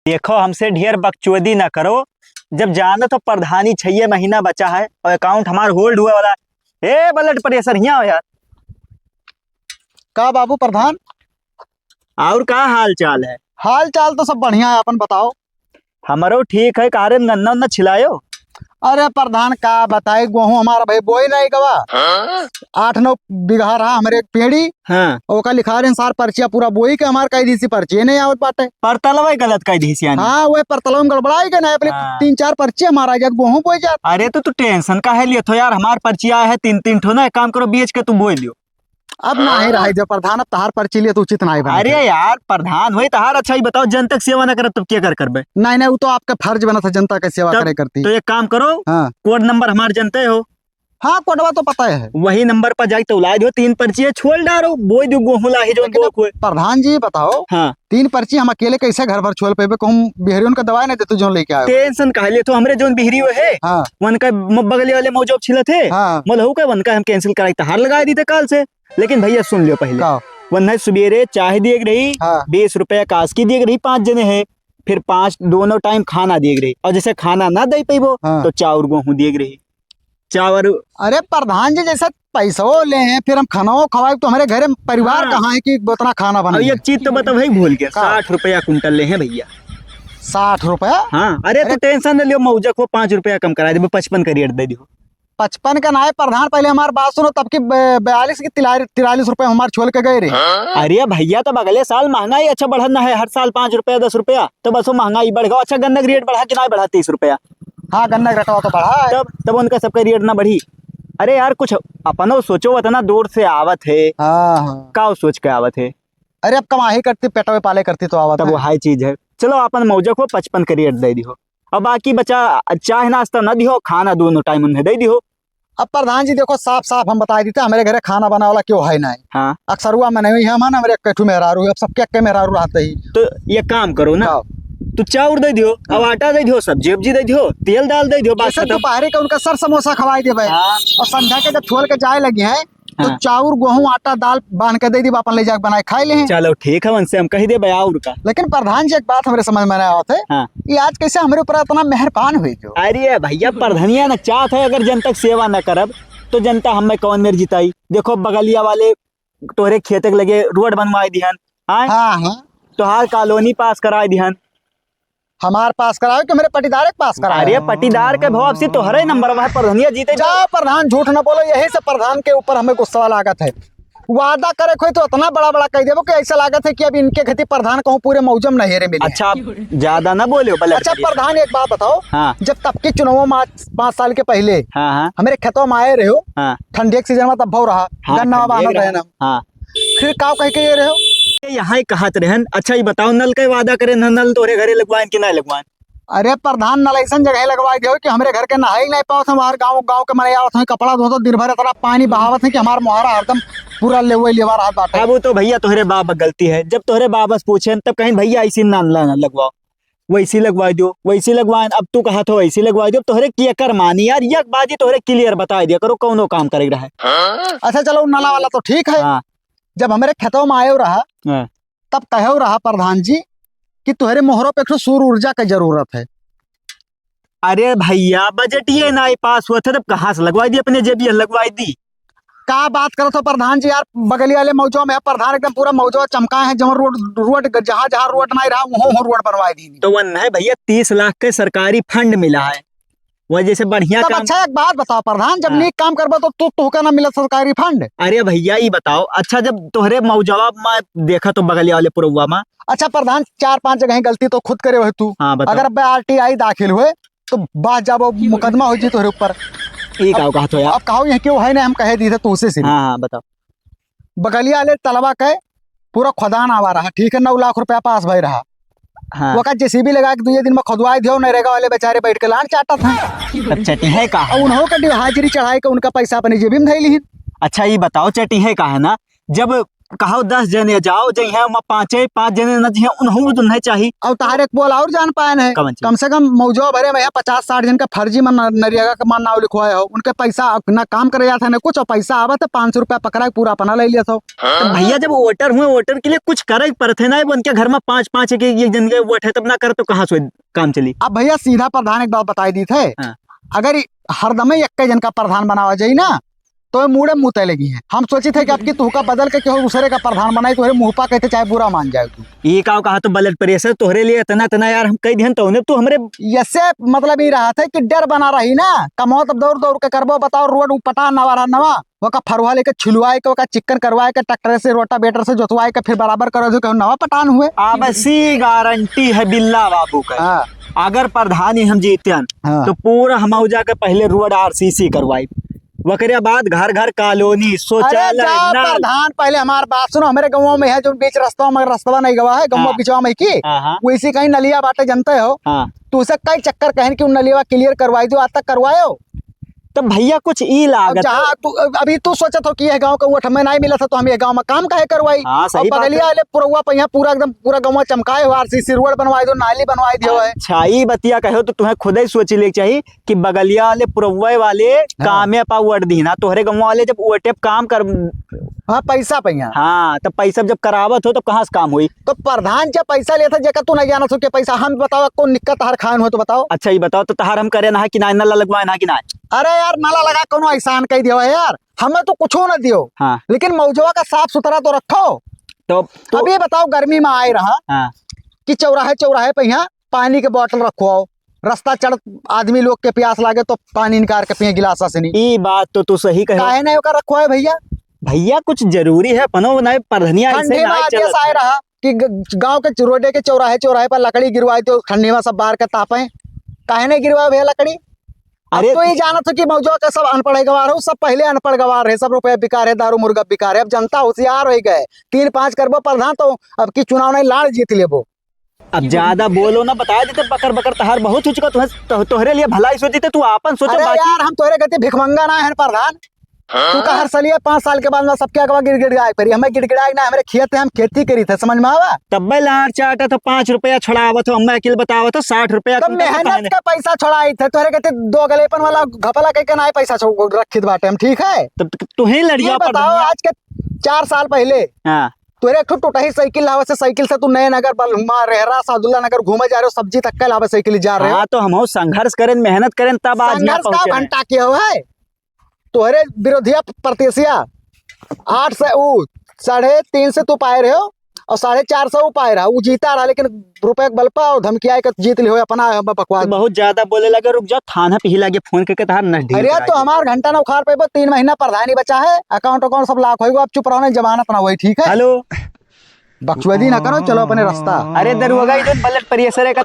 देखो हमसे ढेर बकचोदी ना करो। जब जाना तो प्रधानी 6 महीना बचा है और अकाउंट हमार होल्ड हुआ वाला। ए ब्लड प्रेशर यहाँ हो यार। का बाबू प्रधान, और का हाल चाल है? हाल चाल तो सब बढ़िया है, अपन बताओ। हमारो ठीक है। कारण गन्ना उन्ना छिलायो। अरे प्रधान का बताए, गेहूं हमारा भाई बोई नहीं गवा। 8-9 बीघा रहा हमारे एक पेड़ी। हाँ, ओका लिखा रहे सार पर्चिया पूरा बोई के हमार कई दी पर्ची नहीं आवत बाटे। पर तलवा गलत कह दी सियानी। हाँ वही पर तलम गड़बड़ाई के ना अपने हाँ। 3-4 पर्ची हमारा जात गेहूं बोई जात। अरे तो तू टेंशन का है लिए तो यार, हमार पर्चिया है 3-3 ठो ना। एक काम करो बेच के तुम बोल लियो। अब ना ही रहा जो प्रधान, अब तहार पर्ची लिए तो उचित नहीं बना। अरे यार प्रधान वही तहार। अच्छा ही बताओ, जनता की सेवा ना करे तब क्या कर करबे? नहीं वो तो आपका फर्ज बना था, जनता की सेवा तब करे करती। तो एक काम करो, हाँ कोड नंबर हमार जनते हो, हाँ कोटवा तो पता है। वही नंबर पर जाके तो ला दो। 3 पर्ची छोड़ डालो, बोई दो गेहूं लाही जो लेकिन बोक। प्रधान जी बताओ, हाँ, 3 पर्ची हम अकेले कैसे घर भर छोड़ पेबे? कहूं बिहरियों का दवाई नहीं देते जो लेके आए। टेंशन कह लिए तो हमरे जोन बिहरी है हाँ वन का बगले वाले मौजूद छिले थे। हाँ मोलहू का वन का हम कैंसिल कराई तहार लगा दी थे काल से। लेकिन भैया सुन लियो पहले, का वन है सवेरे चाय दिए रही, हाँ 20 रुपया काश की दिए रही, 5 जने है। फिर 5 दोनों टाइम खाना दिए रही, और जैसे खाना ना दे पैबो हाँ। तो चाउर गेहूं दिए रही। चावर अरे प्रधान जी जैसा पैसा ले हैं, फिर हम खाना खवाए तो हमारे घर में परिवार हाँ। कहाँ है कि उतना खाना और बना? एक चीज तो बता भाई भूल गया, का? 60 रुपया कुंटल ले हैं भैया। 60 रुपया? हाँ, अरे तो टेंशन न लियो, मौजा को 5 रुपया कम करा दे, 55 का रेट दे दियो। 55 का ना है प्रधान, पहले हमारी बात सुनो। तब की 42 की 43 रुपए हमारे छोड़ के गए रहे। अरे भैया तब अगले साल महंगाई अच्छा बढ़ना है, हर साल 5 रुपया 10 रुपया, तो बस वो महंगाई बढ़ गया। अच्छा गन्ना रेट बढ़ा कि ना बढ़ा 30 रुपया? हाँ गन्ना घटावा तो बढ़ा है। तब उनका सबका रेट ना बढ़ी। अरे यार कुछ अपनो सोचो, वतना दूर से आवत है, हाँ हाँ। का सोच के आवत है। अरे अब कमाही करती पेटवे पाले करती तो आवा तब वो हाई चीज है। चलो अपन मौजा को 55 का रेट दे दियो, और बाकी बचा चाय नाश्ता न दियो, खाना दोनों टाइम उन्हें दे दियो। अब प्रधान जी देखो, साफ साफ हम बता देते हमारे घर खाना बना वाला क्यों है नहीं। हाँ, अक्सर हुआ मैंने ही हम हमारे कठू मेहरारू है, अब सबके अक्के मेहरारू रहते ही। तो ये काम करो ना, तू चाउर दे दियो, अब आटा दे दियो, सब्जी उब्जी दे दियो, तेल दाल दे दियो, बस खत्म। दोपहर का उनका सर समोसा खवाई दे भाई। हाँ। और संध्या के जब छोड़ के जाए लगी है तो हाँ। चाउर गेहूं आटा दाल बांध के दे दी, अपन ले जाके बनाए खाई ले। चलो ठीक है, उनसे हम कही दे बयाउर का। लेकिन प्रधान जी एक बात हमारे समझ में नहीं आते, हाँ। ये आज कैसे हमारे ऊपर इतना मेहरबान हुई जो? अरे भैया प्रधनिया न चाहत है, अगर जनता की सेवा न करब तो जनता हमें कौन मेर जिताई? देखो बगलिया वाले तोहरे खेत के लगे रोड बनवाए दिहन, हाँ हाँ तोहार कॉलोनी पास कराए दिहन। हमारे पास कराओ कि मेरे पटीदार के पास कराओ? अरे पटीदार के भाव से तोहरे नंबर वह प्रधनिया जीते। जाओ प्रधान, झूठ न बोलो, यही से प्रधान के ऊपर हमें गुस्सा लागत है। वादा करे कोई तो इतना बड़ा बड़ा कह देवो कि ऐसा लागत है कि अब इनके खेती प्रधान कहूँ पूरे मौजम नहीं रे मिले। अच्छा ज्यादा ना बोलो बल्ले। अच्छा प्रधान एक बात बताओ, हाँ जब तब के चुनाव में 5 साल के पहले हाँ हाँ हमारे खेतों में आए रहे हो, हाँ ठंडी के सीजन में तब भाव रहा, हाँ, गन्ना बाना रहे ना, हाँ फिर काव कह के ये रहे हो? यहाँ ही कहत रहन। अच्छा ये बताओ, नल के वादा करे न, नल तोहरे घरे लगवाएं कि नहीं लगवाएं? अरे प्रधान नल ऐसा जगह लगवा दियो कि हमारे घर के नहाई नहीं पाओ थे, हमारे गाँव के मरे आवत हैं, कपड़ा धो दिन भर इतना पानी बहावत है कि हमारा मुहारा हरदम पूरा लेवा रहा बाटे। अब वो तो भैया तोहरे बाप गलती है, जब तोहरे बाप से पूछे तब कहीं भैया ऐसी ना लगवाओ, वैसी लगवा दो, वैसी लगवाए। अब तू कहा तो वैसी लगवा दो, तोहरे किया कर मानी यार, एक बाजी तोहरे क्लियर बता दिया करो कौनो काम करे रहा है। अच्छा चलो नाला वाला तो ठीक है। हाँ जब हमारे खेतों में आयो रहा हाँ। तब कहो रहा प्रधान जी कि तुम्हारे मोहरों पे एक सौर ऊर्जा की जरूरत है। अरे भैया बजट ये ना पास हुआ था, तब कहाँ से लगवाई दी? अपने जेब लगवाई दी। क्या बात करो तो प्रधान जी यार, बगली वाले मौजों में प्रधान एकदम पूरा मौजो चमकाए हैं, जहाँ रोड जहाँ जहाँ रोड नहीं रहा वहाँ रोड बनवाई दी। तो वन है भैया 30 लाख के सरकारी फंड मिला है, वजह से बढ़िया काम। अच्छा एक बात बताओ प्रधान, जब हाँ। नीक काम करबो तो तुहका ना मिला सरकारी फंड? अरे भैया ये बताओ, अच्छा जब तोहरे मौजवा में देखा तो बगलिया वाले पुरवा में। अच्छा प्रधान 4-5 जगह गलती तो खुद करे हुए तू। हाँ बताओ। अगर RTI दाखिल हुए तो बात जब मुकदमा हो जी तुम्हारे ऊपर। एक आओ कहा तो यार। अब कहो यहाँ क्यों है ना, हम कहे दी थे तुझसे से। हाँ हाँ बताओ। बगलिया वाले तलवा के पूरा खुदान आवा रहा, ठीक है, 9 लाख रुपया पास भाई रहा। हाँ वो का JCB लगा के 2 दिन में खुदवाई दियो, नरेगा वाले बेचारे बैठ के लान चाटा था। चटी है का? और उन्हों का हाजिरी चढ़ाई के उनका पैसा अपनी जेबी में धैली। अच्छा ये बताओ चटी है का है ना, जब कहो 10 जने जाओ जई है 5 जने न जी उन्हों तो नहीं चाहिए। और तारे एक बोल और जान पाए है कवन चीज? कम से कम मौजो भरे में 50-60 जन का फर्जी मन नरियागा का मान नाव लिखवाए हो, उनके पैसा ना काम करे जाता है ना कुछ, और पैसा आवा था 500 रुपया पकड़ा के पूरा अपना ले लिया था। तो भैया जब वोटर हुए वोटर के लिए कुछ करे पड़ते ना, उनके घर में 5-5 एक जन के वोट है तब ना करे तो कहाँ से काम चली। अब भैया सीधा प्रधान एक बात बताई दी थे, हाँ। अगर हरदम ही 21 जन का प्रधान बनावा जाये ना तो मुड़े मुँह तय लगी है। हम सोचे थे कि आपकी तुहका बदल के केहू दूसरे का प्रधान बनाई तो मुँह पा कहते चाहे बुरा मान जाए तू। ये कहा तो ब्लड प्रेशर तोहरे लिए इतना यार हम कई दिन तो तू हमरे ऐसे मतलब ये रहा था कि डर बना रही ना, कमाओ तब दौड़ दौड़ के करबो, बताओ रोड पटा नवा रहा नवा वो का फरुआ लेके छिलवाए के का चिकन करवाए के ट्रैक्टर से रोटावेटर से जोतवाए के फिर बराबर करो जो नवा पटान हुए। आबसी गारंटी है बिल्ला बाबू का। हाँ। अगर प्रधानी हम जीते हाँ। तो पूरा हम जाकर पहले रोड RCC करवाई, वकरिया बाद घर घर कॉलोनी शौचालय नल। प्रधान पहले हमारी बात सुनो, हमारे गाँव में है जो बीच रास्ता में रास्ता नहीं गवा है गाँव बीचवा में की वैसी कहीं नलिया बाटे जनते हो, तो उसे कई चक्कर कहन कि नलिया क्लियर करवाई दो, आज तक करवाए हो? तो भैया कुछ ई लागत जहाँ अभी तू सोचत हो कि यह गांव का वोट हमें नहीं मिला था तो हम ये गांव में काम काहे करवाई। हाँ, सही बात है। बगलिया वाले पुरवा पहिया पूरा एकदम पूरा गांव चमकाए हो, RCC रोड बनवाई दो, नाली बनवाई दियो है। छाई बतिया कहो तो तुम्हें खुद ही सोच ले चाहिए कि बगलिया वाले पुरवा वाले कामे पा वोट दीना, तोहरे गाँव वाले जब वोटे काम कर हाँ पैसा पहिया। हाँ तो पैसा जब करावत हो तो कहाँ से काम हुई? तो प्रधान जब पैसा लेता जगह तू नहीं जाना सो पैसा हम बताओ कौन निकट हर खान हो तो बताओ। अच्छा ये बताओ तो तहार हम करे ना कि ना नला लगवाए ना कि ना? अरे यार नाला लगा कोनो एहसान कह दियो यार, हमें तो कुछ न दियो। हाँ। लेकिन मौजवा का साफ सुथरा तो रखो। तो अब ये बताओ गर्मी में आए रहा हाँ। कि चौराहे पे यहाँ पानी के बोतल रखो, रास्ता चढ़ आदमी लोग के प्यास लागे तो पानी निकाल के पिए गिलासा से नहीं। ये बात तो तू सही कहे। काहे नहीं होकर रखो है भैया? भैया कुछ जरूरी है पनो नहीं परधनिया ठंडी में आदेश आए रहा कि गांव के रोडे के चौराहे पर लकड़ी गिरवाए तो ठंडी में सब बाहर के तापे, काहे नहीं गिरवाए भैया लकड़ी? अरे तो ये जाना था कि मौजूद का सब अनपढ़ गवार हो, सब पहले अनपढ़ गवार है, सब रुपए बिकार है, दारू मुर्गा बिकार है। अब जनता होशियार हो गए, 3-5 करबो प्रधान तो अब की चुनाव नहीं लाड़ जीत लेबो। अब ज्यादा बोलो ना, बता देते बकर बकर तहार बहुत हो चुका, तोहरे लिए भलाई सोचते तू आपन सोचो। अरे यार हम तोहरे कहते भिखमंगा ना है प्रधान, तू का हर सलिए 5 साल के बाद में सबके अगवा गिड़गिड़ाए पर हमें गिड़गिड़ाए ना, हमारे खेत हम खेती करी थे, समझ में आवा? तब लाड़ चाटा तो 5 रुपया छोड़ावत हो, अम्मा अकेले बतावत हो 60 रुपया तो मेहनत का पैसा छोड़ाई थे, तोहरे कहते 2 गलेपन वाला घपला कह के ना पैसा रखित बाटे हम, ठीक है? तब तुम्हें लड़िया बताओ आज के 4 साल पहले हाँ तोरे टूटा ही साइकिल लावे से, साइकिल से तू नए नगर बलहुमा रेहरा सादुल्ला नगर घूमे जा रहे हो, सब्जी तक के लावे साइकिल जा रहे हो। हाँ तो हम संघर्ष करें मेहनत करें तब आज यहाँ संघर्ष का घंटा किया हुआ है। तोहरे विरोधिया प्रत्याशिया 8 से 3.5 से तू पाए रहे हो और 4.5 से वो पाए रहा, वो जीता रहा, लेकिन रुपए के बल पर और धमकिया के जीत लियो अपना बकवास। बहुत ज्यादा बोले लगे, रुक जाओ थाना पे ही लगे फोन करके तहार नजदीक। अरे तो हमार घंटा ना उखाड़ पे 3 महीना प्रधानी बचा है, अकाउंट सब लाख होगा, अब चुप रहो, जमानत ना हुई, ठीक है? हेलो बकचोदी ना करो, चलो अपने रास्ता। अरे दरुगा ब्लड प्रेशर है का